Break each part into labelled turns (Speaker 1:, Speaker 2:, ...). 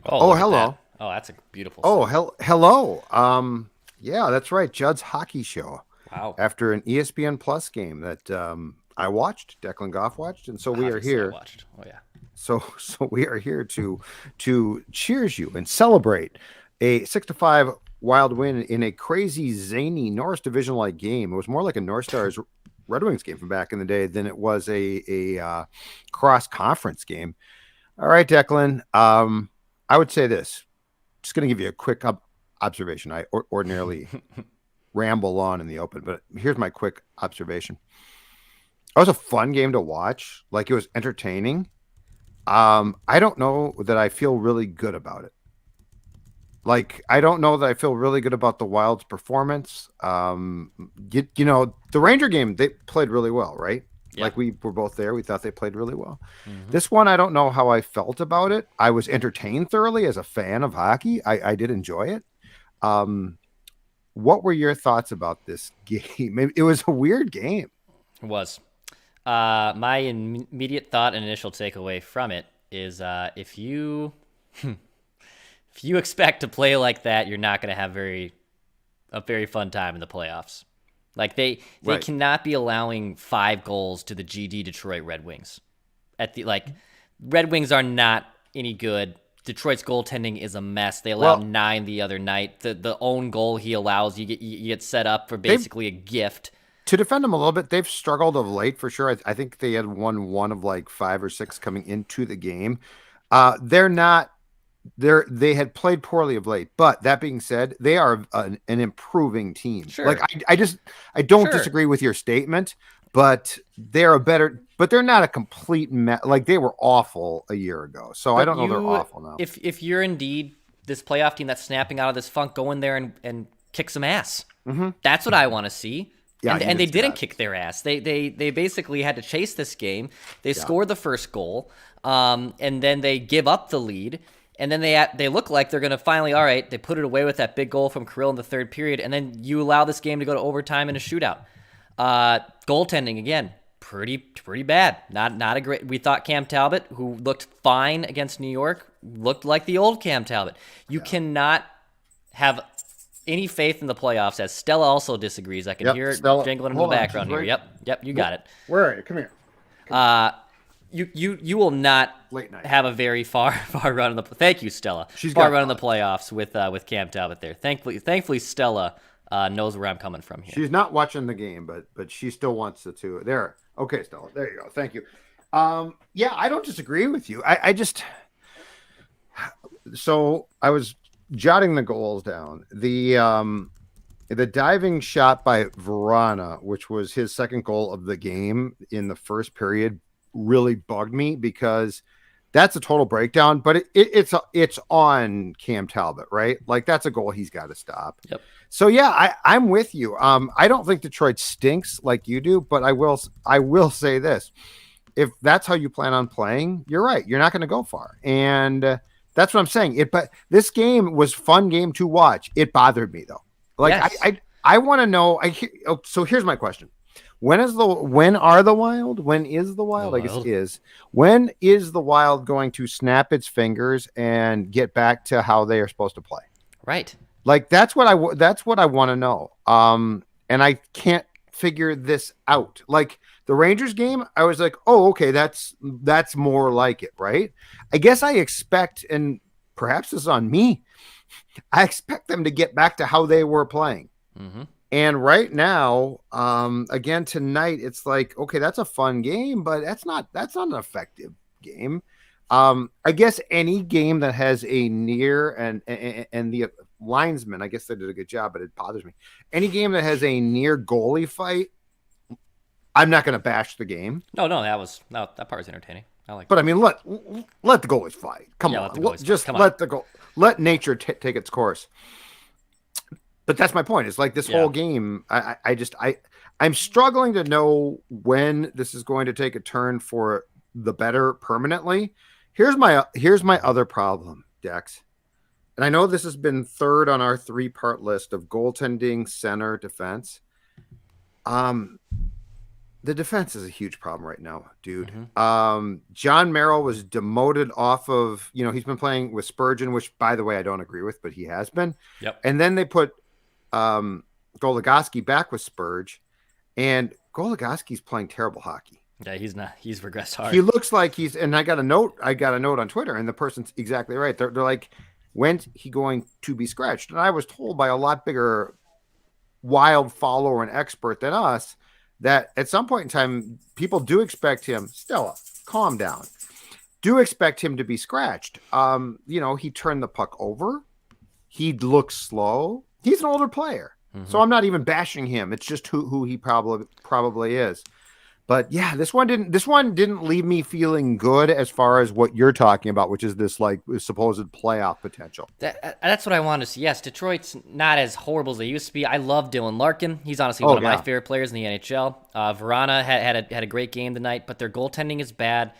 Speaker 1: Oh,
Speaker 2: Oh,
Speaker 1: look at that.
Speaker 2: hello.
Speaker 1: Oh, that's a beautiful
Speaker 2: Oh,
Speaker 1: setup.
Speaker 2: hello. Yeah, that's right. Judd's hockey show.
Speaker 1: Wow.
Speaker 2: After an ESPN Plus game that I watched, Declan Goff watched, and so we are
Speaker 1: Obviously, I
Speaker 2: here.
Speaker 1: watched. Oh yeah.
Speaker 2: So we are here to cheers you and celebrate a 6-5 wild win in a crazy zany Norris division like game. It was more like a North Stars Red Wings game from back in the day than it was a cross conference game. All right, Declan. I would say this. Just going to give you a quick observation. I ordinarily ramble on in the open, but here's my quick observation. It was a fun game to watch. Like it was entertaining. I don't know that I feel really good about it. Like I don't know that I feel really good about the Wild's performance. The Ranger game they played really well, right?
Speaker 1: Yeah.
Speaker 2: Like we were both there. We thought they played really well.
Speaker 1: Hmm.
Speaker 2: This one, I don't know how I felt about it. I was entertained thoroughly as a fan of hockey. I did enjoy it. Um, what were your thoughts about this game? It was a weird game.
Speaker 1: It was. My immediate thought and initial takeaway from it is if you if you expect to play like that, you're not going to have a very fun time in the playoffs. Like they
Speaker 2: Right.
Speaker 1: cannot be allowing 5 goals to the GD Detroit Red Wings. At the like Red Wings are not any good. Detroit's goaltending is a mess. They allowed
Speaker 2: Well,
Speaker 1: 9 the other night. The own goal he allows, you get set up for
Speaker 2: they've
Speaker 1: basically a gift.
Speaker 2: to defend them a little bit. They've struggled of late for sure. I think they had won one of like five or six coming into the game. They're not. They had played poorly of late, but that being said, they are an improving team. Like
Speaker 1: Sure.
Speaker 2: I don't
Speaker 1: Sure.
Speaker 2: disagree with your statement, but they're a better, but they're not a complete like they were awful a year ago. So I
Speaker 1: But
Speaker 2: don't know they're awful now.
Speaker 1: if you're indeed this playoff team that's snapping out of this funk, go in there and kick some ass.
Speaker 2: Hmm.
Speaker 1: That's what I want to see.
Speaker 2: Yeah, you
Speaker 1: And they
Speaker 2: did see
Speaker 1: didn't
Speaker 2: that.
Speaker 1: kick their ass. They basically had to chase this game. They
Speaker 2: Yeah,
Speaker 1: scored the first goal, and then they give up the lead. And then they look like they're going to finally, all right, they put it away with that big goal from Kirill in the third period. And then you allow this game to go to overtime in a shootout. Goaltending, again, pretty bad. Not a great. We thought Cam Talbot, who looked fine against New York, looked like the old Cam Talbot. You
Speaker 2: yeah.
Speaker 1: cannot have any faith in the playoffs, as Stella also disagrees. I can
Speaker 2: Yep.
Speaker 1: hear it
Speaker 2: Stella,
Speaker 1: jangling in the
Speaker 2: hold on. She's
Speaker 1: background here.
Speaker 2: right.
Speaker 1: Yep, you got it.
Speaker 2: Where are you? Come here.
Speaker 1: You will not
Speaker 2: Late night.
Speaker 1: have a very far run in the. Thank you, Stella.
Speaker 2: She's
Speaker 1: Far
Speaker 2: got
Speaker 1: run in the
Speaker 2: thoughts.
Speaker 1: playoffs with Cam Talbot there. Thankfully, Stella knows where I'm coming from here.
Speaker 2: She's not watching the game, but she still wants to too. There. Okay, Stella. There you go. Thank you. Yeah, I don't disagree with you. I just so I was jotting the goals down. The diving shot by Verana, which was his second goal of the game in the first period, really bugged me because that's a total breakdown. But it's on Cam Talbot, right? Like that's a goal he's got to stop.
Speaker 1: Yep.
Speaker 2: So yeah, I'm with you. I don't think Detroit stinks like you do, but I will say this: if that's how you plan on playing, you're right. You're not going to go far, and that's what I'm saying. But this game was fun game to watch. It bothered me though. Like
Speaker 1: Yes.
Speaker 2: I want to know. So here's my question: when are the Wild? When is the
Speaker 1: The
Speaker 2: Wild? I guess
Speaker 1: Wild.
Speaker 2: is when is the Wild going to snap its fingers and get back to how they are supposed to play?
Speaker 1: Right.
Speaker 2: Like that's what I want to know. And I can't figure this out. Like the Rangers game, I was like, oh, okay, that's more like it, right? I guess I expect, and perhaps this is on me. I expect them to get back to how they were playing.
Speaker 1: Mm-hmm.
Speaker 2: And right now, again tonight, it's like, okay, that's a fun game, but that's not an effective game. I guess any game that has a near and the linesman, I guess they did a good job, but it bothers me. Any game that has a near goalie fight, I'm not going to bash the game.
Speaker 1: No, that part was entertaining. I like
Speaker 2: But I
Speaker 1: that.
Speaker 2: mean, let the goalies fight. Come
Speaker 1: Yeah,
Speaker 2: on,
Speaker 1: let the goalies fight.
Speaker 2: just
Speaker 1: Come on.
Speaker 2: let nature take its course. But that's my point. It's like this
Speaker 1: Yeah.
Speaker 2: whole game. I'm struggling to know when this is going to take a turn for the better permanently. Here's my other problem, Dex. And I know this has been third on our 3-part list of goaltending, center, defense. Um, the defense is a huge problem right now, dude.
Speaker 1: Mm-hmm.
Speaker 2: John Merrill was demoted off of, he's been playing with Spurgeon, which by the way, I don't agree with, but he has been.
Speaker 1: Yep.
Speaker 2: And then they put Goligoski back with Spurge, and Goligoski's playing terrible hockey.
Speaker 1: Yeah, he's not. He's regressed hard.
Speaker 2: He looks like and I got a note on Twitter, and the person's exactly right. They're like, when's he going to be scratched? And I was told by a lot bigger Wild follower and expert than us that at some point in time, people do expect him, Stella, calm down, do expect him to be scratched. He turned the puck over. He looks slow. He's an older player. Mm-hmm. So I'm not even bashing him. It's just who he probably is. But yeah, this one didn't leave me feeling good as far as what you're talking about, which is this like supposed playoff potential.
Speaker 1: That's what I wanted to see. Yes, Detroit's not as horrible as they used to be. I love Dylan Larkin. He's honestly one of my favorite players in the NHL. Verana had a great game tonight, but their goaltending is bad.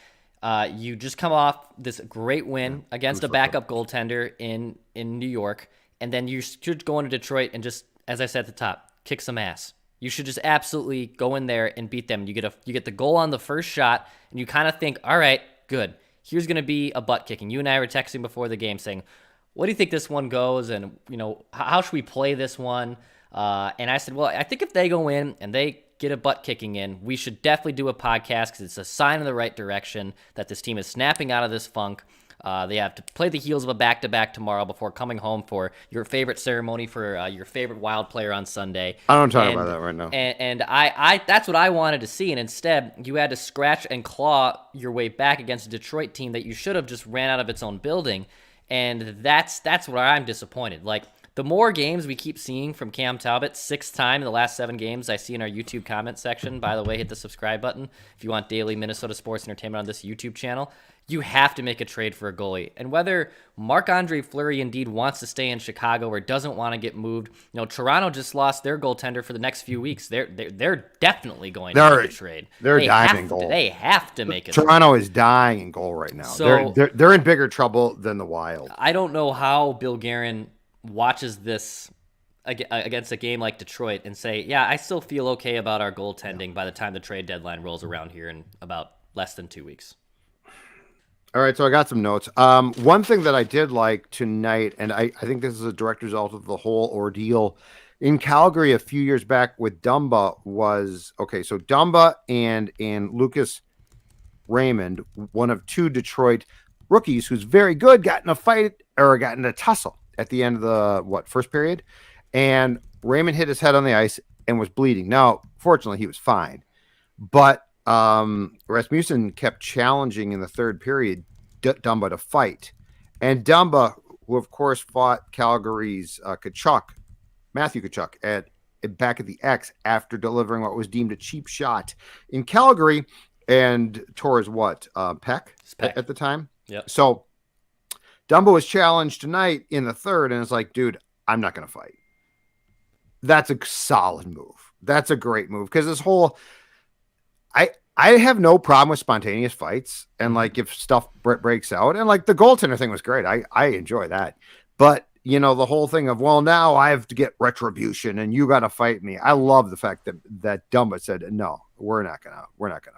Speaker 1: You just come off this great win against a backup goaltender in New York, and then you should go into Detroit and just, as I said at the top, kick some ass. You should just absolutely go in there and beat them. You get the goal on the first shot, and you kind of think, all right, good. Here's going to be a butt kicking. You and I were texting before the game saying, what do you think this one goes? And, how should we play this one? And I said, well, I think if they go in and they get a butt kicking in, we should definitely do a podcast because it's a sign in the right direction that this team is snapping out of this funk. They have to play the heels of a back-to-back tomorrow before coming home for your favorite ceremony for your favorite Wild player on Sunday.
Speaker 2: I don't talk about that right now.
Speaker 1: And I that's what I wanted to see. And instead, you had to scratch and claw your way back against a Detroit team that you should have just ran out of its own building. And that's where I'm disappointed. Like, the more games we keep seeing from Cam Talbot, 6th time in the last 7 games I see in our YouTube comment section. By the way, hit the subscribe button if you want daily Minnesota sports entertainment on this YouTube channel. You have to make a trade for a goalie. And whether Marc-Andre Fleury indeed wants to stay in Chicago or doesn't want to get moved, Toronto just lost their goaltender for the next few weeks. They're definitely going to make a trade.
Speaker 2: They're dying in goal.
Speaker 1: They have to make it.
Speaker 2: Toronto is dying in goal right now. So they're in bigger trouble than the Wild.
Speaker 1: I don't know how Bill Guerin watches this against a game like Detroit and say, yeah, I still feel okay about our goaltending by the time the trade deadline rolls around here in about less than 2 weeks.
Speaker 2: All right, so I got some notes. One thing that I did like tonight, and I think this is a direct result of the whole ordeal in Calgary a few years back with Dumba was, okay, so Dumba and Lucas Raymond, one of 2 Detroit rookies who's very good, got in a tussle at the end of the, first period, and Raymond hit his head on the ice and was bleeding. Now, fortunately, he was fine, but Rasmussen kept challenging in the third period Dumba to fight. And Dumba, who of course fought Calgary's Matthew Tkachuk back at the X after delivering what was deemed a cheap shot in Calgary and tore his pec at the time.
Speaker 1: Yep.
Speaker 2: So Dumba was challenged tonight in the third and it's like, dude, I'm not going to fight. That's a solid move. That's a great move because this whole I have no problem with spontaneous fights and like if stuff breaks out and like the goaltender thing was great. I enjoy that. But the whole thing of, well, now I have to get retribution and you got to fight me. I love the fact that Dumba said, no, we're not going to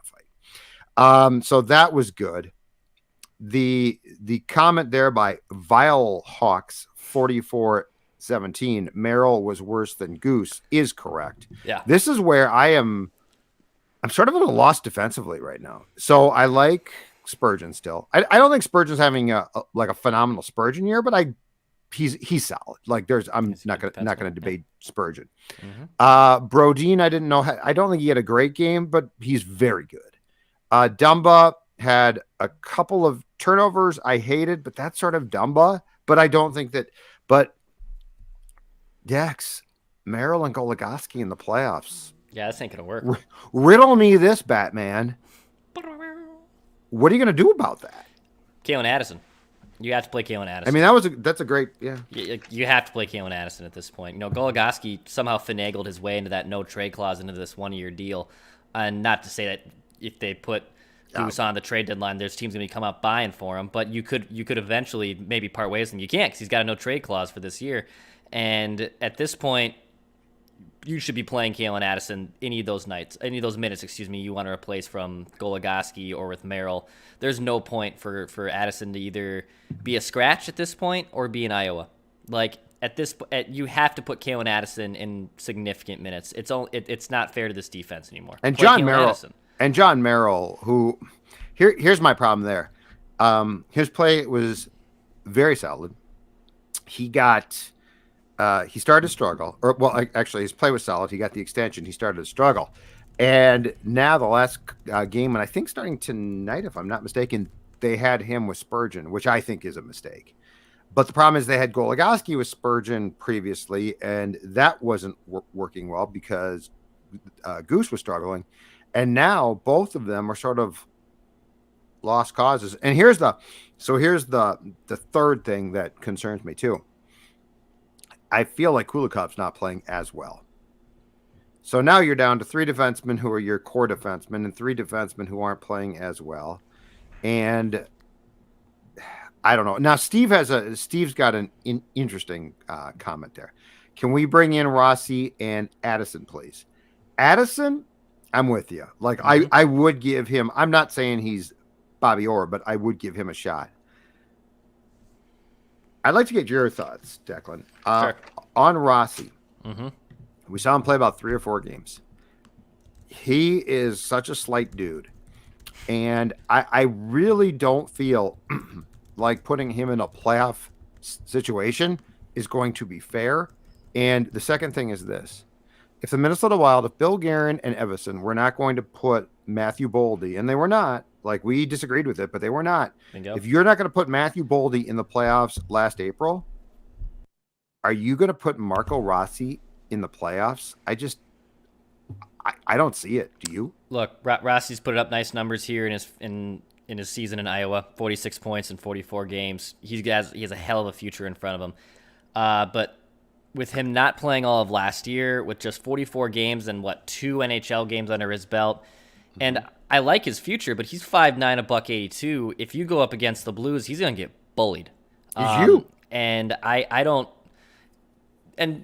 Speaker 2: fight. So that was good. The comment there by Vile Hawks 44-17, Merrill was worse than Goose is correct.
Speaker 1: Yeah.
Speaker 2: This is where I'm sort of at a loss defensively right now. So I like Spurgeon still. I don't think Spurgeon's having a phenomenal Spurgeon year, but he's solid. Like I'm not gonna debate Spurgeon. Mm-hmm. Brodin, I don't think he had a great game, but he's very good. Dumba had a couple of turnovers I hated, but that's sort of Dumba. But I don't think that. But Dex, Merrill, and Goligoski in the playoffs.
Speaker 1: Yeah, this ain't gonna work.
Speaker 2: Riddle me this, Batman. What are you gonna do about that?
Speaker 1: Calen Addison. You have to play Calen Addison.
Speaker 2: I mean, that's a great, yeah.
Speaker 1: You have to play Calen Addison at this point. Goligoski somehow finagled his way into that no trade clause into this 1-year deal. And not to say that if they put Goose on the trade deadline, there's teams going to come out buying for him. But you could eventually maybe part ways, and you can't because he's got a no trade clause for this year. And at this point, you should be playing Calen Addison any of those minutes, you want to replace from Goligoski or with Merrill. There's no point for Addison to either be a scratch at this point or be in Iowa. Like you have to put Calen Addison in significant minutes. It's not fair to this defense anymore.
Speaker 2: And
Speaker 1: Play
Speaker 2: John Merrill, who here's my problem there. His play was very solid. He started to struggle, actually his play was solid. He got the extension. He started to struggle. And now the last game, and I think starting tonight, if I'm not mistaken, they had him with Spurgeon, which I think is a mistake. But the problem is they had Goligoski with Spurgeon previously, and that wasn't working well because Goose was struggling. And now both of them are sort of lost causes. And here's the third thing that concerns me too. I feel like Kulikov's not playing as well. So now you're down to 3 defensemen who are your core defensemen and 3 defensemen who aren't playing as well. And I don't know. Now Steve's got an interesting comment there. Can we bring in Rossi and Addison, please? Addison, I'm with you. Like I would give him. I'm not saying he's Bobby Orr, but I would give him a shot. I'd like to get your thoughts, Declan,
Speaker 1: sure.
Speaker 2: On Rossi.
Speaker 1: Mm-hmm.
Speaker 2: We saw him play about 3 or 4 games. He is such a slight dude, and I really don't feel like putting him in a playoff situation is going to be fair. And the second thing is this. If the Minnesota Wild, if Bill Guerin and Evason were not going to put Matthew Boldy, and they were not, like we disagreed with it, but they were not.
Speaker 1: Bingo. If
Speaker 2: you're not going to put Matthew Boldy in the playoffs last April, are you going to put Marco Rossi in the playoffs? I don't see it. Do you?
Speaker 1: Look, Rossi's put up nice numbers here in his season in Iowa, 46 points in 44 games. He has a hell of a future in front of him. But with him not playing all of last year, with just 44 games and 2 NHL games under his belt, and I like his future, but he's 5'9", $182. If you go up against the Blues, he's gonna get bullied. And I don't, and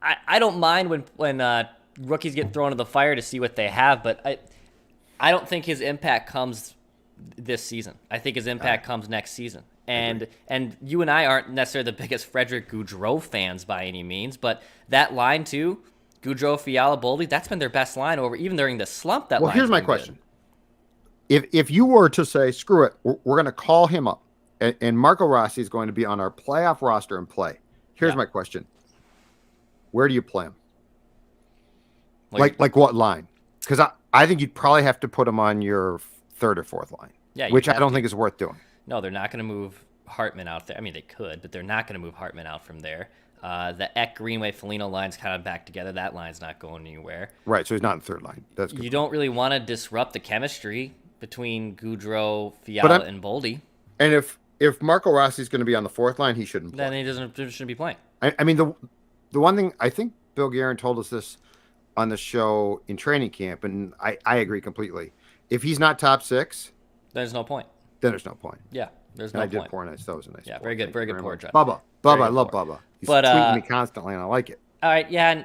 Speaker 1: I don't mind when rookies get thrown into the fire to see what they have, but I don't think his impact comes this season. I think his impact comes next season. And you and I aren't necessarily the biggest Frederick Gaudreau fans by any means, but that line too, Gaudreau, Fiala, Boldy, that's been their best line over even during the slump.
Speaker 2: Well, here's my question: if you were to say, screw it, we're going to call him up, and Marco Rossi is going to be on our playoff roster and play. Here's my question: where do you play him? Like what line? Because I think you'd probably have to put him on your 3rd or 4th line. Yeah, which I don't think is worth doing.
Speaker 1: No, they're not going to move Hartman out there. I mean, they could, but they're not going to move Hartman out from there. The Eck, Greenway, Foligno line's kind of back together. That line's not going anywhere.
Speaker 2: Right, so he's not in 3rd line. That's good.
Speaker 1: You don't really want to disrupt the chemistry between Gaudreau, Fiala, and Boldy.
Speaker 2: And if Marco Rossi's going to be on the 4th line, he shouldn't play.
Speaker 1: Then he shouldn't be playing.
Speaker 2: I mean, the one thing, I think Bill Guerin told us this on the show in training camp, and I agree completely. If he's not top 6,
Speaker 1: there's no point.
Speaker 2: Then there's no point.
Speaker 1: Yeah, there's no point.
Speaker 2: I did pour nice. That was a nice.
Speaker 1: Yeah, very good pour, John.
Speaker 2: Bubba, I love Bubba. He's tweeting me constantly, and I like it.
Speaker 1: All right, yeah,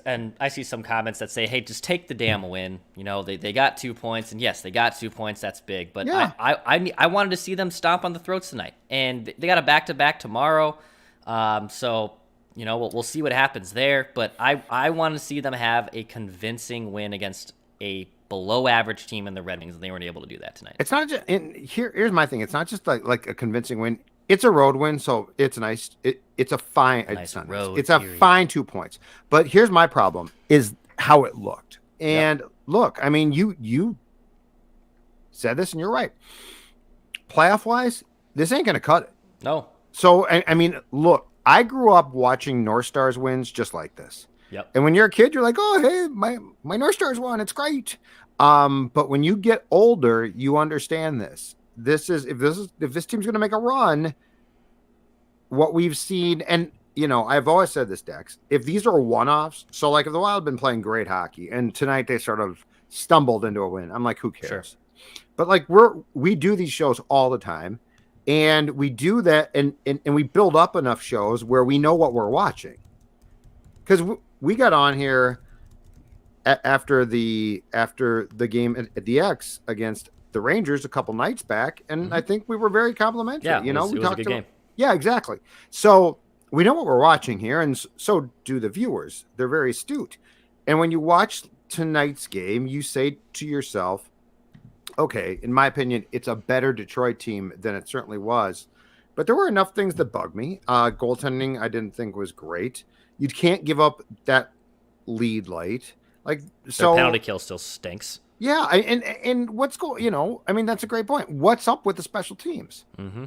Speaker 1: and I see some comments that say, "Hey, just take the damn win." They got 2 points, and yes, they got 2 points. That's big, but yeah. I wanted to see them stomp on the throats tonight, and they got a back-to-back tomorrow. So we'll see what happens there. But I want to see them have a convincing win against a below-average team in the Red Wings, and they weren't able to do that tonight.
Speaker 2: It's not just. Here's my thing. It's not just like a convincing win. It's a road win, so it's nice. It's a fine. It's a fine 2 points. But here's my problem: is how it looked. And look, I mean, you said this, and you're right. Playoff wise, this ain't gonna cut it.
Speaker 1: No.
Speaker 2: So I mean, look, I grew up watching North Stars wins just like this.
Speaker 1: Yep.
Speaker 2: And when you're a kid, you're like, oh, hey, my North Stars won. It's great. But when you get older, you understand this. If this team's going to make a run, what we've seen, and I've always said this, Dex, if these are one-offs, so like if the Wild have been playing great hockey and tonight they sort of stumbled into a win, I'm like, who cares? Sure. But like we do these shows all the time, and we do that, and we build up enough shows where we know what we're watching. because we got on here after the game at the X against the Rangers a couple nights back, and I think we were very complimentary.
Speaker 1: Yeah,
Speaker 2: You know,
Speaker 1: it was a good game.
Speaker 2: Yeah, exactly. So we know what we're watching here, and so do the viewers. They're very astute. And when you watch tonight's game, you say to yourself, okay, in my opinion, it's a better Detroit team than it certainly was. But there were enough things that bugged me. Goaltending, I didn't think was great. You can't give up that lead late. Like, so
Speaker 1: Their penalty kill still stinks.
Speaker 2: Yeah, and what's going? You know, I mean, that's a great point. What's up with the special teams?
Speaker 1: Mm-hmm.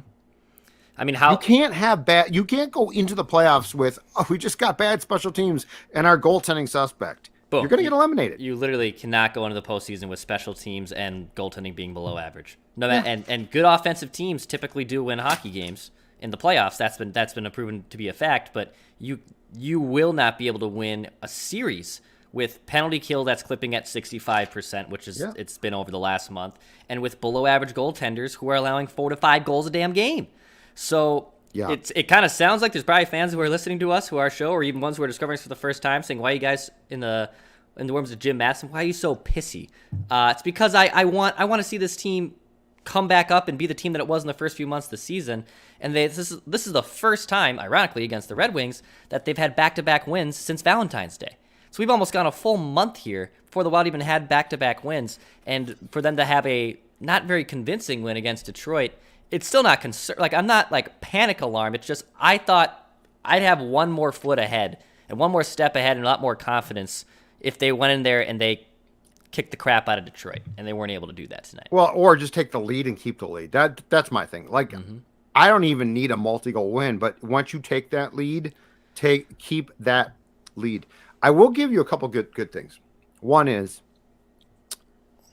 Speaker 1: I mean, how
Speaker 2: you can't have bad. You can't go into the playoffs with, oh, we just got bad special teams and our goaltending suspect.
Speaker 1: Boom.
Speaker 2: You're going to get eliminated.
Speaker 1: You literally cannot go into the postseason with special teams and goaltending being below average. No, and good offensive teams typically do win hockey games in the playoffs. That's been proven to be a fact. But you will not be able to win a series with penalty kill that's clipping at 65%, which is it's been over the last month, and with below average goaltenders who are allowing 4 to 5 goals a damn game. So it kind of sounds like there's probably fans who are listening to us, who our show, or even ones who are discovering us for the first time, saying, "Why are you guys in the worms of Jim Madison? Why are you so pissy?" It's because I want to see this team come back up and be the team that it was in the first few months of the season. And this is the first time, ironically, against the Red Wings, that they've had back-to-back wins since Valentine's Day. So we've almost gone a full month here before the Wild even had back-to-back wins. And for them to have a not very convincing win against Detroit, it's still not I'm not like panic alarm. It's just I thought I'd have one more foot ahead and one more step ahead and a lot more confidence if they went in there and they kicked the crap out of Detroit, and they weren't able to do that tonight.
Speaker 2: Well, or just take the lead and keep the lead. That's my thing. Like, I don't even need a multi-goal win, but once you take that lead, keep that lead. I will give you a couple good things. One is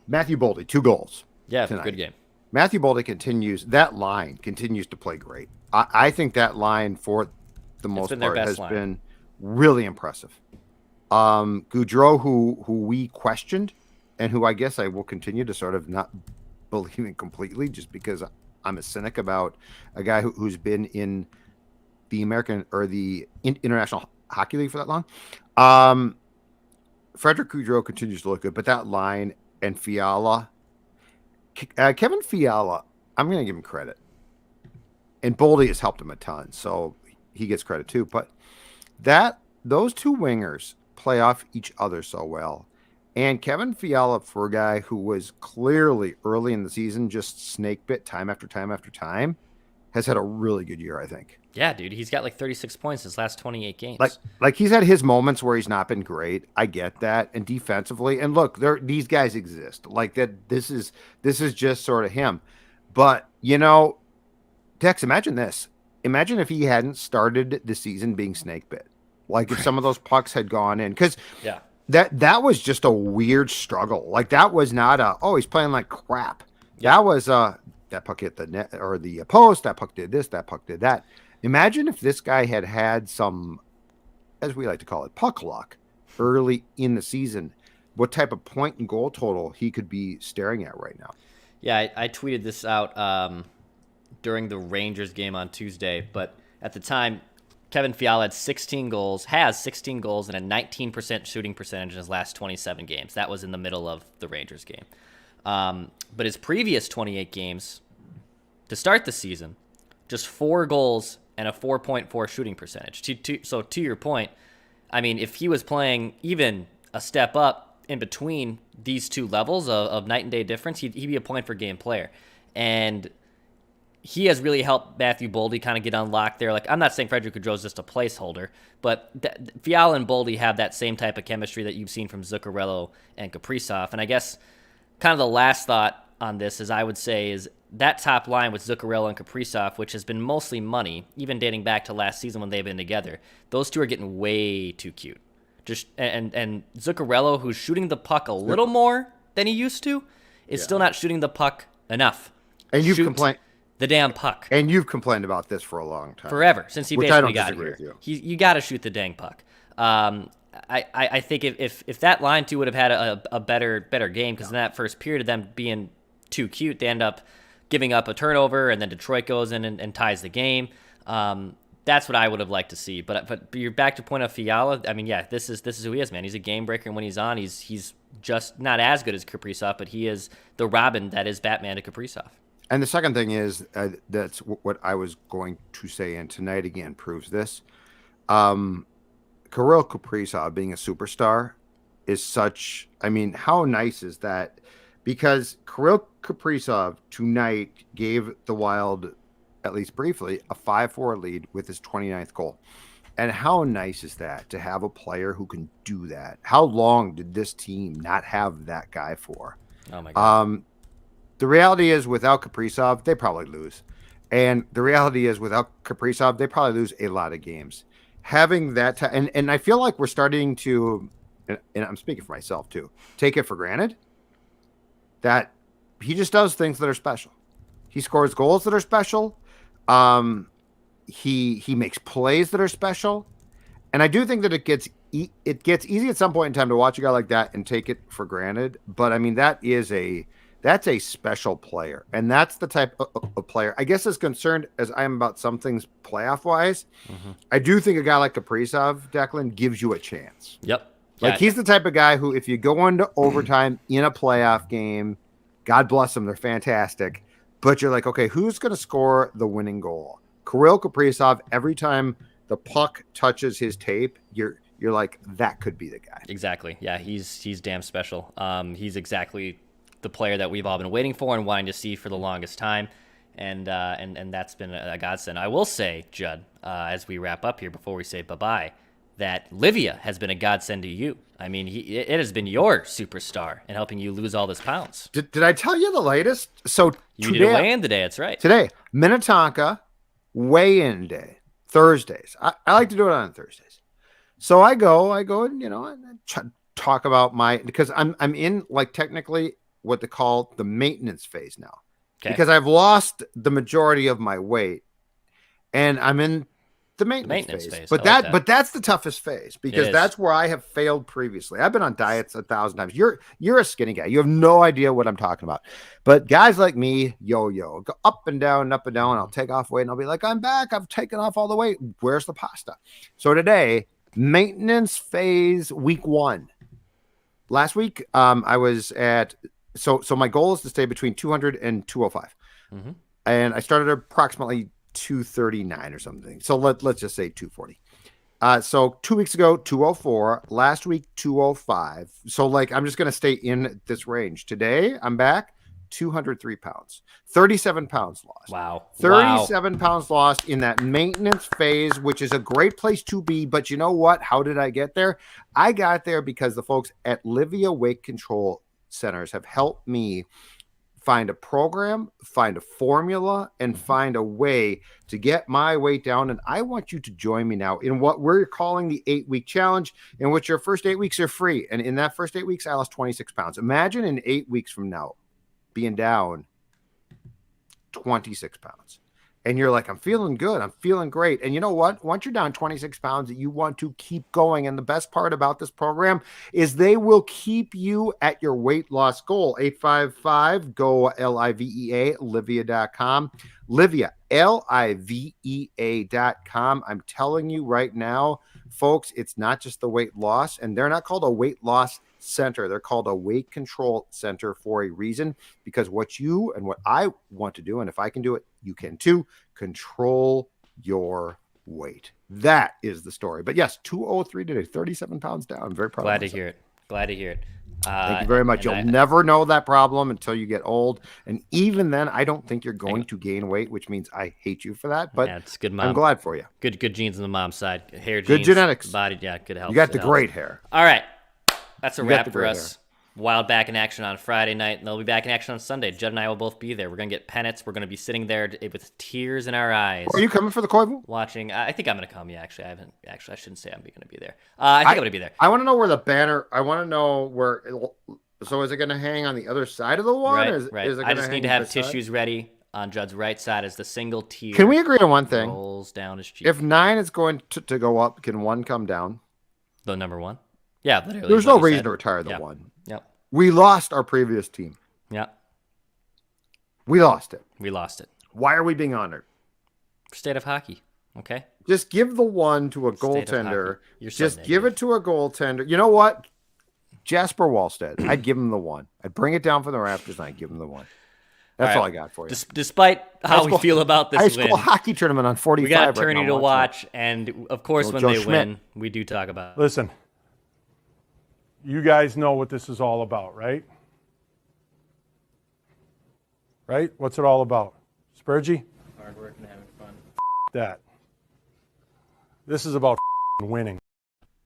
Speaker 2: Matthew Boldy, 2 goals.
Speaker 1: Yeah,
Speaker 2: tonight.
Speaker 1: Good game.
Speaker 2: Matthew Boldy continues to play great. I think that line for the most part has been really impressive. Goudreau, who we questioned, and who I guess I will continue to sort of not believe in completely, just because I'm a cynic about a guy who's been in the American or the International Hockey League for that long. Frederick Goudreau continues to look good, but that line and Fiala, Kevin Fiala, I'm going to give him credit. And Boldy has helped him a ton, so he gets credit too. But those 2 wingers play off each other so well. And Kevin Fiala, for a guy who was clearly early in the season just snake bit time after time after time, has had a really good year, I think.
Speaker 1: Yeah, dude, he's got like 36 points his last 28 games.
Speaker 2: Like he's had his moments where he's not been great. I get that. And defensively, and look, these guys exist. Like that. This is just sort of him. But you know, Dex, imagine this. Imagine if he hadn't started the season being snake bit. Like if some of those pucks had gone in, because that was just a weird struggle. Like that was not he's playing like crap. Yeah. That was that puck hit the net or the post. That puck did this. That puck did that. Imagine if this guy had some, as we like to call it, puck luck early in the season. What type of point and goal total he could be staring at right now?
Speaker 1: Yeah, I tweeted this out during the Rangers game on Tuesday, but at the time, Kevin Fiala has 16 goals, and a 19% shooting percentage in his last 27 games. That was in the middle of the Rangers game. But his previous 28 games to start the season, just 4 goals and a 4.4 shooting percentage. So to your point, I mean, if he was playing even a step up in between these 2 levels of night and day difference, he'd be a point per game player. And he has really helped Matthew Boldy kind of get unlocked there. Like, I'm not saying Frederick Gaudreau is just a placeholder, but Fiala and Boldy have that same type of chemistry that you've seen from Zuccarello and Kaprizov. And I guess kind of the last thought on this is I would say is that top line with Zuccarello and Kaprizov, which has been mostly money, even dating back to last season when they've been together, those 2 are getting way too cute. And Zuccarello, who's shooting the puck a little more than he used to, is still not shooting the puck enough.
Speaker 2: And you've complained
Speaker 1: the damn puck.
Speaker 2: And you've complained about this for a long time.
Speaker 1: Forever, since he basically got here.
Speaker 2: You
Speaker 1: got to shoot the dang puck. I think if that line too would have had a better game, because in that first period of them being too cute, they end up giving up a turnover, and then Detroit goes in and ties the game. That's what I would have liked to see. But you're back to point of Fiala. I mean, yeah, this is who he is, man. He's a game breaker, and when he's on, he's just not as good as Kaprizov, but he is the Robin that is Batman to Kaprizov.
Speaker 2: And the second thing is that's what I was going to say, and tonight again proves this. Kirill Kaprizov being a superstar is such. I mean, how nice is that? Because Kirill Kaprizov tonight gave the Wild, at least briefly, a 5-4 lead with his 29th goal. And how nice is that to have a player who can do that? How long did this team not have that guy for?
Speaker 1: Oh my God.
Speaker 2: The reality is, without Kaprizov, they probably lose. And the reality is, without Kaprizov, they probably lose a lot of games. Having that, and I feel like we're starting to, and I'm speaking for myself too, take it for granted that he just does things that are special. He scores goals that are special. He makes plays that are special. And I do think that it gets easy at some point in time to watch a guy like that and take it for granted. But I mean, that's a special player. And that's the type of player, I guess, as concerned as I am about some things playoff wise. Mm-hmm. I do think a guy like Kaprizov, Declan, gives you a chance.
Speaker 1: Yep.
Speaker 2: Like, he's the type of guy who, if you go into overtime in a playoff game, God bless them, they're fantastic. But you're like, okay, who's going to score the winning goal? Kirill Kaprizov, every time the puck touches his tape, you're like, that could be the guy.
Speaker 1: Exactly. Yeah, he's damn special. He's exactly the player that we've all been waiting for and wanting to see for the longest time. And that's been a godsend. I will say, Judd, as we wrap up here before we say bye-bye, that Livia has been a godsend to you. I mean, it has been your superstar in helping you lose all those pounds.
Speaker 2: Did I tell you the latest? So
Speaker 1: you did a weigh-in today. That's right.
Speaker 2: Today, Minnetonka weigh-in day, Thursdays. I like to do it on Thursdays. So I go and, talk about because I'm in, like, technically what they call the maintenance phase now. Okay. Because I've lost the majority of my weight and I'm in the maintenance phase. But but that's the toughest phase because that's where I have failed previously. I've been on diets 1,000 times. You're a skinny guy. You have no idea what I'm talking about. But guys like me, yo, go up and down. I'll take off weight and I'll be like, I'm back. I've taken off all the weight. Where's the pasta? So today, maintenance phase week 1. Last week, I was at, so my goal is to stay between 200 and 205. Mm-hmm. And I started at approximately 239 or something. So let's just say 240. So 2 weeks ago, 204. Last week, 205. So, like, I'm just going to stay in this range. Today, I'm back 203 pounds. 37 pounds lost.
Speaker 1: Wow.
Speaker 2: 37 pounds lost in that maintenance phase, which is a great place to be. But you know what? How did I get there? I got there because the folks at Livia Weight Control Centers have helped me find a program, find a formula, and find a way to get my weight down. And I want you to join me now in what we're calling the 8-week challenge, in which your first 8 weeks are free. And in that first 8 weeks, I lost 26 pounds. Imagine in 8 weeks from now being down 26 pounds. And you're like, I'm feeling good. I'm feeling great. And you know what? Once you're down 26 pounds, you want to keep going. And the best part about this program is they will keep you at your weight loss goal. 855-GO LIVEA, Livia.com. Livia, LIVEA.com. I'm telling you right now, folks, it's not just the weight loss. And they're not called a weight loss center. They're called a weight control center for a reason, because what you and what I want to do, and if I can do it, you can too, control your weight. That is the story. But yes, 203 today, 37 pounds down. I'm very proud.
Speaker 1: Glad to hear it.
Speaker 2: Thank you very much. You'll never know that problem until you get old. And even then, I don't think you're going to gain weight, which means I hate you for that. But
Speaker 1: it's good, Mom.
Speaker 2: I'm glad for you.
Speaker 1: Good genes on the mom's side. Hair genes.
Speaker 2: Good genetics.
Speaker 1: Body, good health.
Speaker 2: You got the great hair.
Speaker 1: All right. That's a wrap for us. Wild back in action on Friday night, and they'll be back in action on Sunday. Judd and I will both be there. We're going to get pennants. We're going to be sitting there with tears in our eyes.
Speaker 2: Are you coming for the Koivu?
Speaker 1: Watching. I think I'm going to come. Yeah, actually, I shouldn't say I'm going to be there. I think I'm going to be there.
Speaker 2: I want to know where the banner. I want to know where. So is it going to hang on the other side of the wall?
Speaker 1: Right. I just need to have tissues ready on Judd's right side as the single tear.
Speaker 2: Can we agree on one thing?
Speaker 1: Rolls down his cheek.
Speaker 2: If 9 is going to go up, can 1 come down?
Speaker 1: The number 1. Yeah, literally.
Speaker 2: There's no reason to retire the 1.
Speaker 1: Yep.
Speaker 2: We lost our previous team.
Speaker 1: Yep.
Speaker 2: We lost it.
Speaker 1: We lost it.
Speaker 2: Why are we being honored?
Speaker 1: State of hockey. Okay.
Speaker 2: Just give the one to a
Speaker 1: State of
Speaker 2: goaltender.
Speaker 1: hockey. You're so
Speaker 2: Just give
Speaker 1: negative.
Speaker 2: it to a goaltender. You know what? Jasper Wallstead. I'd give him the one. I'd bring it down from the rafters and I'd give him the one. That's all I got for you.
Speaker 1: Despite how we feel about
Speaker 2: high
Speaker 1: this
Speaker 2: school
Speaker 1: win,
Speaker 2: hockey tournament on 45
Speaker 1: we got
Speaker 2: right
Speaker 1: tourney
Speaker 2: now,
Speaker 1: to
Speaker 2: watching
Speaker 1: watch, and of course, when
Speaker 2: Joe
Speaker 1: they
Speaker 2: Schmidt.
Speaker 1: win, we do talk about it.
Speaker 3: Listen, you guys know what this is all about, right? Right? What's it all about? Spurgey?
Speaker 1: Hard work and having fun.
Speaker 3: That. This is about winning.